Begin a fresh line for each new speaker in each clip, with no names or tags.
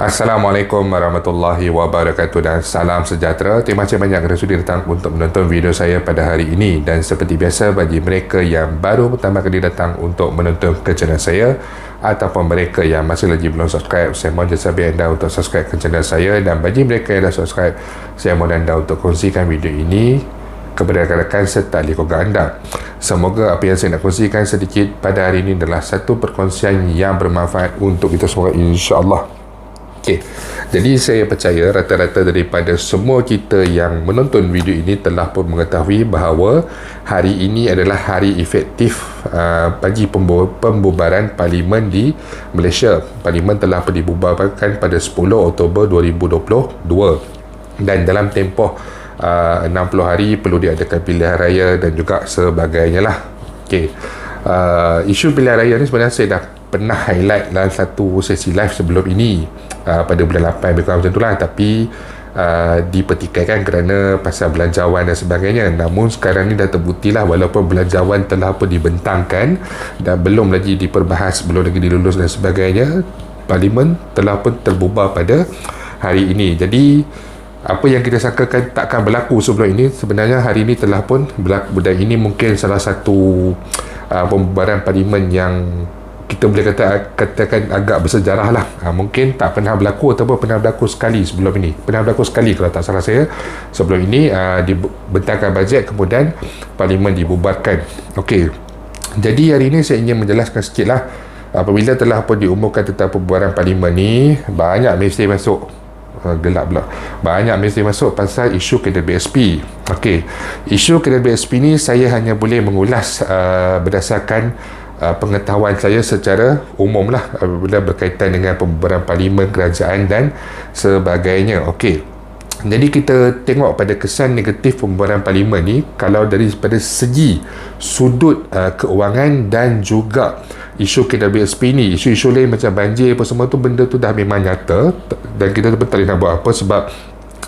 Assalamualaikum warahmatullahi wabarakatuh dan salam sejahtera. Terima kasih banyak kerana sudi datang untuk menonton video saya pada hari ini. Dan seperti biasa, bagi mereka yang baru pertama kali datang untuk menonton ke channel saya ataupun mereka yang masih lagi belum subscribe, saya mohon jasa anda untuk subscribe ke channel saya. Dan bagi mereka yang dah subscribe, saya mohon anda untuk kongsikan video ini kepada rakan-rakan serta ahli keluarga anda. Semoga apa yang saya nak kongsikan sedikit pada hari ini adalah satu perkongsian yang bermanfaat untuk kita semua, insya-Allah. Okey, jadi saya percaya rata-rata daripada semua kita yang menonton video ini telah pun mengetahui bahawa hari ini adalah hari efektif bagi pembubaran Parlimen di Malaysia. Parlimen telah pun dibubarkan pada 10 Oktober 2022 dan dalam tempoh 60 hari perlu diadakan pilihan raya dan juga sebagainya lah. Okey, isu pilihan raya ni sebenarnya saya dah pernah highlight dalam satu sesi live sebelum ini pada bulan 8 lebih kurang macam tu lah, tapi dipertikaikan kerana pasal belanjawan dan sebagainya. Namun sekarang ni dah terbukti lah, walaupun belanjawan telah pun dibentangkan dan belum lagi diperbahas, belum lagi dilulus dan sebagainya, Parlimen telah pun terbubar pada hari ini. Jadi apa yang kita sangkakan takkan berlaku sebelum ini, sebenarnya hari ini telah pun berlaku, dan ini mungkin salah satu pembubaran Parlimen yang kita boleh katakan agak bersejarah lah. Mungkin tak pernah berlaku ataupun pernah berlaku sekali sebelum ini. Pernah berlaku sekali kalau tak salah saya. Sebelum ini dibentangkan bajet, kemudian Parlimen dibubarkan. Okey, jadi hari ini saya ingin menjelaskan sikit lah. Apabila telah pun diumumkan tentang pembubaran Parlimen ni, banyak mesej masuk. Gelap pula. Banyak mesej masuk pasal isu kadar BSP. Okey, isu kadar BSP ni saya hanya boleh mengulas berdasarkan pengetahuan saya secara umum lah apabila berkaitan dengan pembubaran Parlimen, kerajaan dan sebagainya. Okey, jadi kita tengok pada kesan negatif pembubaran Parlimen ni, kalau daripada segi sudut keuangan dan juga isu kadar BSP ni, isu-isu lain macam banjir apa semua tu, benda tu dah memang nyata dan kita tak boleh nak buat apa sebab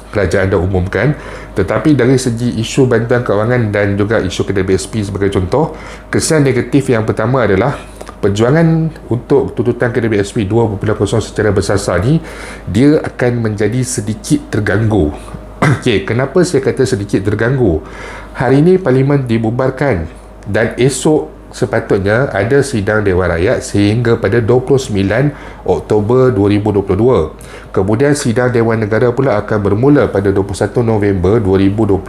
kerajaan dah umumkan. Tetapi dari segi isu bantuan kewangan dan juga isu kadar BSP sebagai contoh, kesan negatif yang pertama adalah perjuangan untuk tuntutan kadar BSP 2.0 secara bersasar ni, dia akan menjadi sedikit terganggu. Okey, kenapa saya kata sedikit terganggu? Hari ini Parlimen dibubarkan dan esok sepatutnya ada sidang Dewan Rakyat sehingga pada 29 Oktober 2022. Kemudian sidang Dewan Negara pula akan bermula pada 21 November 2022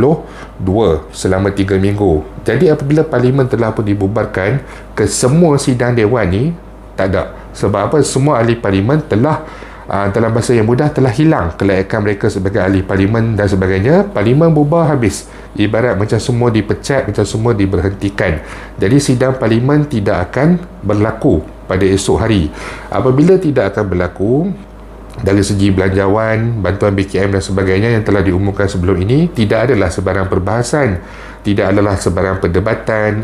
selama 3 minggu. Jadi apabila Parlimen telah pun dibubarkan, ke semua sidang Dewan ni tak ada. Sebab apa? Semua ahli Parlimen telah dalam bahasa yang mudah telah hilang kelayakan mereka sebagai ahli Parlimen dan sebagainya. Parlimen bubar habis. Ibarat macam semua dipecat, macam semua diberhentikan. Jadi sidang Parlimen tidak akan berlaku pada esok hari. Apabila tidak akan berlaku, dari segi belanjawan, bantuan BKM dan sebagainya yang telah diumumkan sebelum ini, tidak adalah sebarang perbahasan, tidak adalah sebarang perdebatan,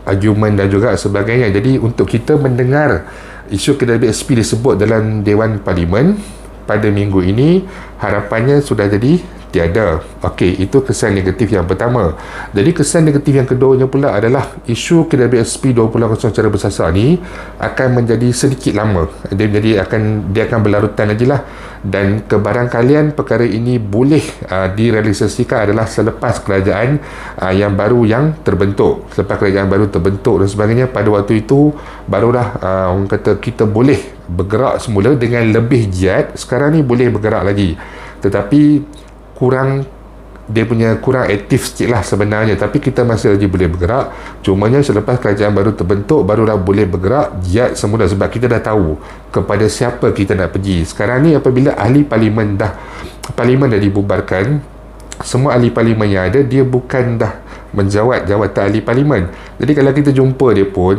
argumen dan juga sebagainya. Jadi untuk kita mendengar isu kadar BSP disebut dalam Dewan Parlimen pada minggu ini, harapannya sudah jadi tiada. Okey, itu kesan negatif yang pertama. Jadi kesan negatif yang keduanya pula adalah isu kadar BSP 2.0 secara bersasar ni akan menjadi sedikit lama. Dia akan berlarutan lagi lah. Dan kebarangkalian perkara ini boleh direalisasikan adalah selepas kerajaan yang baru yang terbentuk. Selepas kerajaan baru terbentuk dan sebagainya, pada waktu itu barulah orang kata kita boleh bergerak semula dengan lebih giat. Sekarang ni boleh bergerak lagi, tetapi dia punya kurang aktif sikit lah sebenarnya, tapi kita masih lagi boleh bergerak. Cumanya selepas kerajaan baru terbentuk, barulah boleh bergerak giat semula, sebab kita dah tahu kepada siapa kita nak pergi. Sekarang ni apabila Parlimen dah dibubarkan, semua ahli Parlimen yang ada, dia bukan dah menjawat jawatan ahli Parlimen. Jadi kalau kita jumpa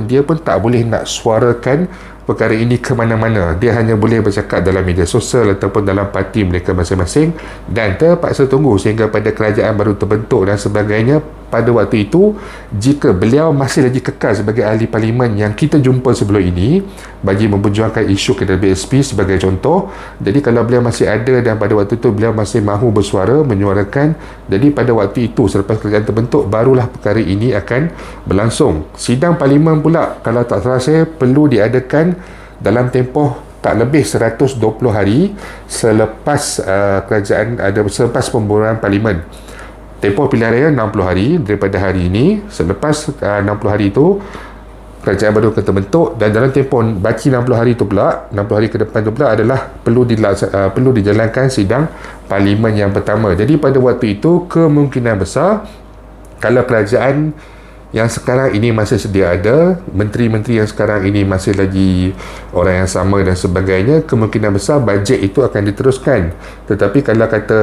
dia pun tak boleh nak suarakan perkara ini ke mana-mana. Dia hanya boleh bercakap dalam media sosial ataupun dalam parti mereka masing-masing dan terpaksa tunggu sehingga pada kerajaan baru terbentuk dan sebagainya. Pada waktu itu, jika beliau masih lagi kekal sebagai ahli Parlimen yang kita jumpa sebelum ini bagi memperjuangkan isu kadar BSP sebagai contoh, jadi kalau beliau masih ada dan pada waktu itu beliau masih mahu bersuara, menyuarakan, jadi pada waktu itu selepas kerajaan terbentuk, barulah perkara ini akan berlangsung. Sidang Parlimen pula, kalau tak salah saya, perlu diadakan dalam tempoh tak lebih 120 hari selepas selepas pembubaran Parlimen. Tempoh pilihan raya 60 hari daripada hari ini. Selepas 60 hari itu, kerajaan baru akan terbentuk, dan dalam tempoh baki 60 hari itu pula, 60 hari ke depan itu pula adalah perlu dijalankan sidang Parlimen yang pertama. Jadi pada waktu itu kemungkinan besar, kalau kerajaan yang sekarang ini masih sedia ada, menteri-menteri yang sekarang ini masih lagi orang yang sama dan sebagainya, kemungkinan besar bajet itu akan diteruskan. Tetapi kalau kata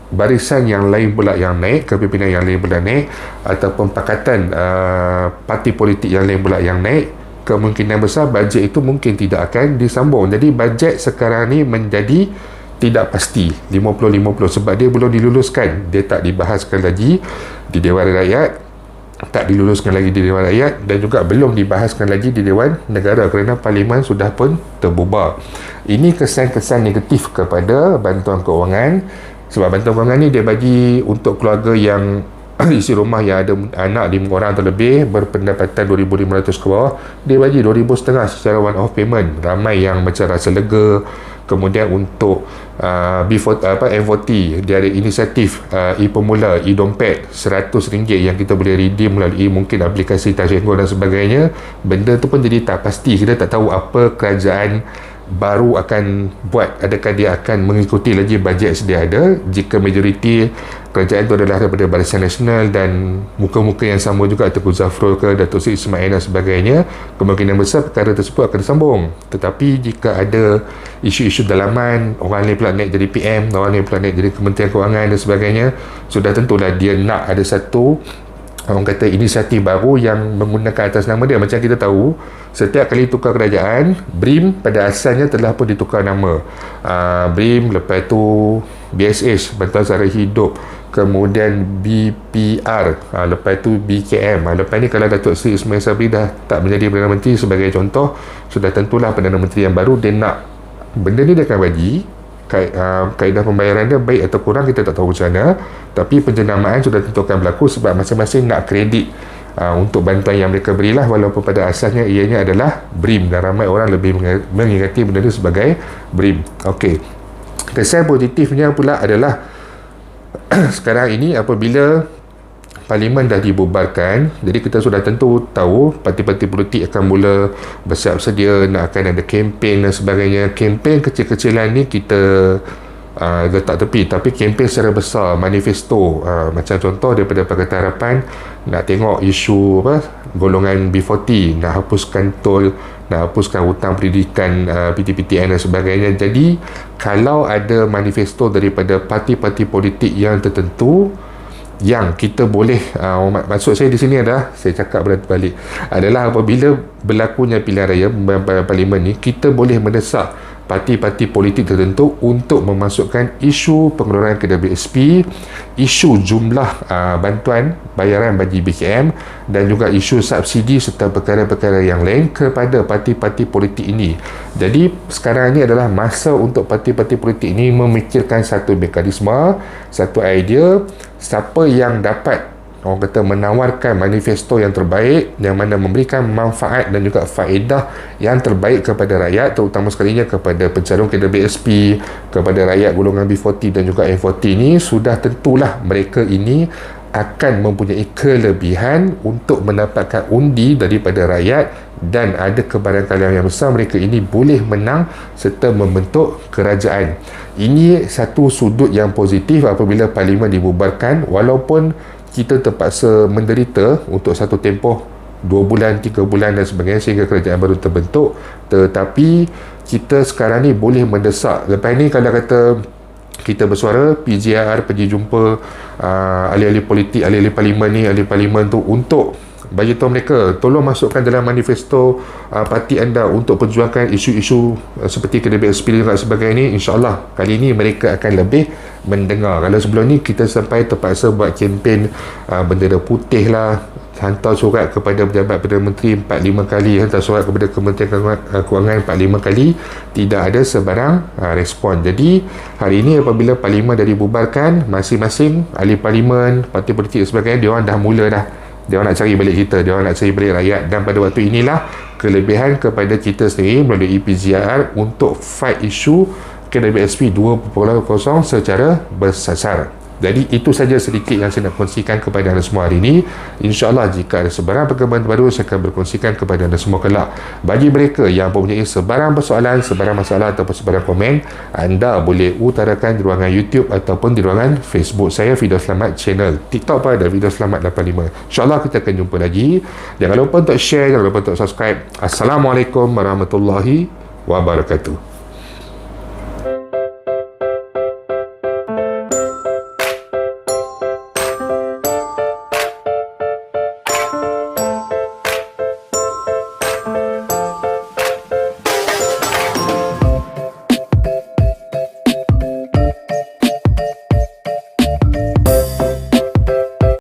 barisan yang lain pula yang naik, kepimpinan yang lain pula naik, ataupun pakatan parti politik yang lain pula yang naik, kemungkinan besar bajet itu mungkin tidak akan disambung. Jadi bajet sekarang ni menjadi tidak pasti 50-50 sebab dia belum diluluskan, dia tak dibahaskan lagi di Dewan Rakyat, tak diluluskan lagi di Dewan Rakyat, dan juga belum dibahaskan lagi di Dewan Negara kerana Parlimen sudah pun terbubar. Ini kesan-kesan negatif kepada bantuan kewangan. Sebab bantuan kewangan ni dia bagi untuk keluarga yang isi rumah yang ada anak 5 orang atau lebih, berpendapatan 2,500 ke bawah, dia bagi 2,500 secara one off payment. Ramai yang macam rasa lega. Kemudian untuk M40, dia ada inisiatif e-Pemula, e-Dompet RM100 yang kita boleh redeem melalui mungkin aplikasi Tajenggo dan sebagainya. Benda tu pun jadi tak pasti, kita tak tahu apa kerajaan baru akan buat. Adakah dia akan mengikuti lagi bajet sedia ada jika majoriti kerajaan itu adalah daripada Barisan Nasional dan muka-muka yang sama juga, Tengku Zafrul ke Datuk Seri Ismail dan sebagainya, kemungkinan besar perkara tersebut akan disambung. Tetapi jika ada isu-isu dalaman, orang lain pula naik jadi PM, orang lain pula naik jadi Kementerian Kewangan dan sebagainya, sudah tentulah dia nak ada satu, orang kata, inisiatif baru yang menggunakan atas nama dia. Macam kita tahu, setiap kali tukar kerajaan, BRIM pada asalnya telah pun ditukar nama. BRIM, lepas tu BSH, Bantuan Sara Hidup, kemudian BPR, lepas tu BKM. Lepas ni kalau Datuk Seri Ismail Sabri dah tak menjadi Perdana Menteri sebagai contoh, sudah tentulah Perdana Menteri yang baru dia nak benda ni dia akan bagi. Kaedah pembayaran dia baik atau kurang kita tak tahu macam mana, tapi penjenamaan sudah tentu akan berlaku sebab masing-masing nak kredit untuk bantuan yang mereka berilah, walaupun pada asalnya ianya adalah BRIM, dan ramai orang lebih mengingati benda itu sebagai BRIM. Okey, kesan positifnya pula adalah sekarang ini apabila Parlimen dah dibubarkan, jadi kita sudah tentu tahu parti-parti politik akan mula bersiap sedia, nak akan ada kempen dan sebagainya. Kempen kecil-kecilan ni kita letak tepi, tapi kempen secara besar, manifesto, macam contoh daripada Pakatan Harapan nak tengok isu golongan B40, nak hapuskan tol, nak hapuskan hutang pendidikan, PTPTN dan sebagainya. Jadi kalau ada manifesto daripada parti-parti politik yang tertentu yang kita boleh, maksud saya di sini adalah, saya cakap balik adalah apabila berlakunya pilihan raya Parlimen ni, kita boleh mendesak parti-parti politik tertentu untuk memasukkan isu pengeluaran kedai BSP, isu jumlah bantuan bayaran bagi BKM, dan juga isu subsidi serta perkara-perkara yang lain kepada parti-parti politik ini. Jadi sekarang ini adalah masa untuk parti-parti politik ini memikirkan satu mekanisme, satu idea, siapa yang dapat, orang kata, menawarkan manifesto yang terbaik, yang mana memberikan manfaat dan juga faedah yang terbaik kepada rakyat, terutama sekalinya kepada pencalon kedai BSP, kepada rakyat golongan B40 dan juga M40 ni, sudah tentulah mereka ini akan mempunyai kelebihan untuk mendapatkan undi daripada rakyat, dan ada kebarangkalian yang besar mereka ini boleh menang serta membentuk kerajaan. Ini satu sudut yang positif apabila Parlimen dibubarkan, walaupun kita terpaksa menderita untuk satu tempoh 2 bulan, 3 bulan dan sebagainya sehingga kerajaan baru terbentuk, tetapi kita sekarang ni boleh mendesak. Lepas ni kalau kata kita bersuara, PJR pergi jumpa ahli-ahli politik, ahli-ahli Parlimen ni, ahli Parlimen tu, untuk bagi tahu mereka, tolong masukkan dalam manifesto parti anda untuk perjuangkan isu-isu seperti kedai BSP dan sebagainya ni. InsyaAllah kali ini mereka akan lebih mendengar. Kalau sebelum ni kita sampai terpaksa buat kempen bendera putih lah, hantar surat kepada pejabat Perdana Menteri 4-5 kali, hantar surat kepada Kementerian Kewangan 4-5 kali, tidak ada sebarang respon. Jadi hari ini apabila Parlimen dah dibubarkan, masing-masing ahli Parlimen, parti politik dan sebagainya, dia orang dah mula dah dia orang nak cari balik kita, dia orang nak cari balik rakyat. Dan pada waktu inilah kelebihan kepada kita sendiri melalui PGR untuk fight isu KWSP 2.0 secara bersasar. Jadi itu saja sedikit yang saya nak kongsikan kepada anda semua hari ini. InsyaAllah jika ada sebarang perkembangan baru, saya akan berkongsikan kepada anda semua kelak. Bagi mereka yang mempunyai sebarang persoalan, sebarang masalah ataupun sebarang komen, anda boleh utarakan di ruangan YouTube ataupun di ruangan Facebook saya, Firdaus Selamat Channel. TikTok pun ada Firdaus Selamat 85. InsyaAllah kita akan jumpa lagi. Jangan lupa untuk share, jangan lupa untuk subscribe. Assalamualaikum warahmatullahi wabarakatuh.